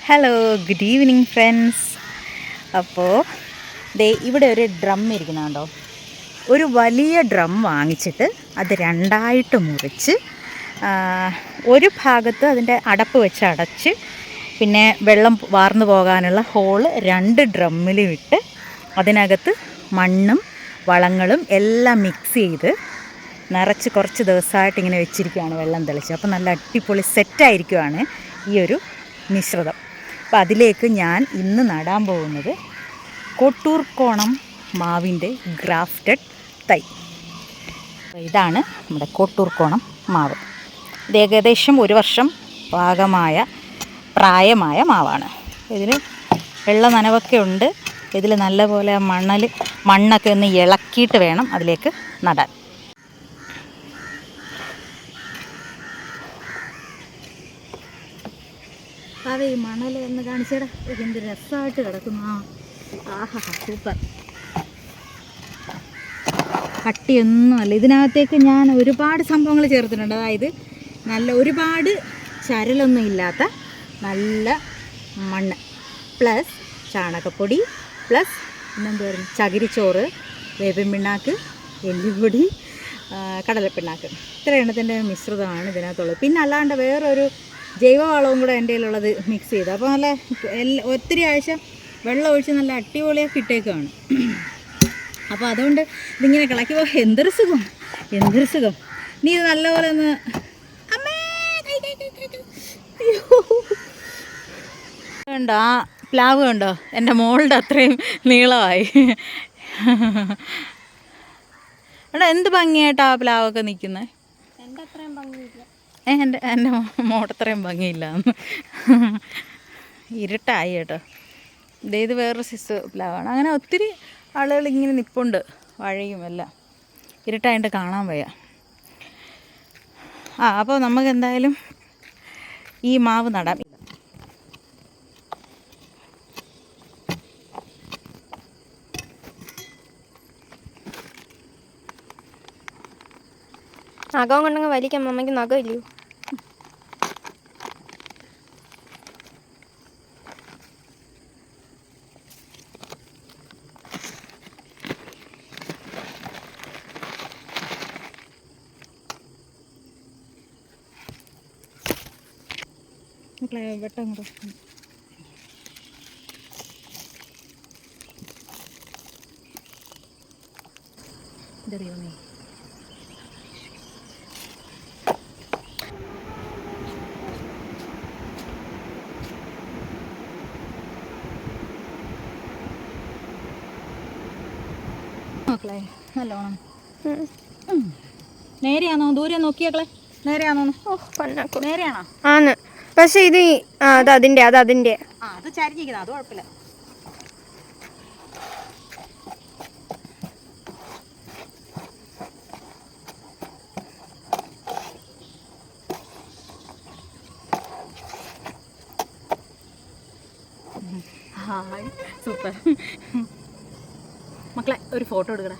Hello, good evening friends. അപ്പോൾ ഇവിടെ ഒരു ഡ്രം ഇരിക്കുന്നുണ്ടോ? ഒരു വലിയ ഡ്രം വാങ്ങിച്ചിട്ട് അത് രണ്ടായിട്ട് മുറിച്ച് ഒരു ഭാഗത്ത് അതിൻ്റെ അടപ്പ് വെച്ച് അടച്ച് പിന്നെ വെള്ളം വാർന്നു പോകാനുള്ള ഹോള് 2 ഡ്രമ്മിലും ഇട്ട് അതിനകത്ത് മണ്ണും വളങ്ങളും എല്ലാം മിക്സ് ചെയ്ത് നിറച്ച് കുറച്ച് ദിവസമായിട്ട് ഇങ്ങനെ വെച്ചിരിക്കുകയാണ്, വെള്ളം തെളിച്ച്. അപ്പോൾ നല്ല അടിപൊളി സെറ്റായിരിക്കുവാണ് ഈ ഒരു മിശ്രിതം. അപ്പോൾ അതിലേക്ക് ഞാൻ ഇന്ന് നടാൻ പോകുന്നത് കോട്ടൂർക്കോണം മാവിൻ്റെ ഗ്രാഫ്റ്റഡ് തൈ. ഇതാണ് നമ്മുടെ കോട്ടൂർക്കോണം മാവ്. ഇത് ഏകദേശം 1 വർഷം പ്രായമായ മാവാണ്. ഇതിന് വെള്ള നനവൊക്കെ ഉണ്ട്. ഇതിൽ നല്ലപോലെ മണ്ണൊക്കെ ഒന്ന് ഇളക്കിയിട്ട് വേണം അതിലേക്ക് നടാൻ. അതെ, ഈ മണൽ ഒന്ന് കാണിച്ചേടാ, എന്ത് രസമായിട്ട് കിടക്കുന്നു. ആഹാ, സൂപ്പർ. കട്ടിയൊന്നുമല്ല. ഇതിനകത്തേക്ക് ഞാൻ ഒരുപാട് സംഭവങ്ങൾ ചേർത്തിട്ടുണ്ട്. അതായത് നല്ല ഒരുപാട് ചരലൊന്നും ഇല്ലാത്ത നല്ല മണ്ണ്, പ്ലസ് ചാണകപ്പൊടി, പ്ലസ് പിന്നെന്തായിരുന്നു, ചകിരിച്ചോറ്, വേപ്പിൻ പിണ്ണാക്ക്, എല്ലുപൊടി, കടലപ്പിണ്ണാക്ക്. ഇത്ര എണ്ണത്തിൻ്റെ മിശ്രിതമാണ് ഇതിനകത്തുള്ളത്. പിന്നെ അല്ലാണ്ട് വേറൊരു ജൈവവളവും കൂടെ എൻ്റെ കയ്യിലുള്ളത് മിക്സ് ചെയ്ത്. അപ്പോൾ നല്ല ഒത്തിരി ആഴ്ച വെള്ളം ഒഴിച്ച് നല്ല അടിപൊളിയാക്കി ഇട്ടേക്കാണ്. അപ്പോൾ അതുകൊണ്ട് ഇതിങ്ങനെ കിളക്കുമ്പോൾ എന്തൊരു സുഖം. നീ ഇത് നല്ലപോലെ ഒന്ന് കണ്ടോ? ആ പ്ലാവ് കണ്ടോ? എൻ്റെ മോളുടെ അത്രയും നീളമായി. എടാ, എന്ത് ഭംഗിയായിട്ടാ ആ പ്ലാവൊക്കെ നിൽക്കുന്നത്. എൻ്റെ അത്രയും ഭംഗിയില്ല. എൻ്റെ മോടത്രയും ഭംഗിയില്ല. ഇരുട്ടായി കേട്ടോ. ഇത് വേറൊരു സിസ് പ്ലാവാണ്. അങ്ങനെ ഒത്തിരി ആളുകൾ ഇങ്ങനെ നിൽപ്പുണ്ട്, വഴയും എല്ലാം. ഇരുട്ടായിട്ട് കാണാൻ വയ്യ. അപ്പോൾ നമുക്ക് എന്തായാലും ഈ മാവ് നടാം. നഖം കൊണ്ടങ്ങ് വലിക്കാം. അമ്മയ്ക്ക് നഖമില്ലയോ? വെട്ടം ഇതറിയോന്നേ. മക്കളെ നല്ലോണം നേരെയാണോ? ദൂരെ നോക്കിയാക്കളെ, നേരെയാണോ? നേരെയാണോ? ആന്ന്. പക്ഷെ ഇത് അതിന്റെ അത് ചരിഞ്ഞിരിക്കുന്നത്, അത് കുഴപ്പമില്ല. സൂപ്പർ. മക്കളെ ഒരു ഫോട്ടോ എടുക്കണേ.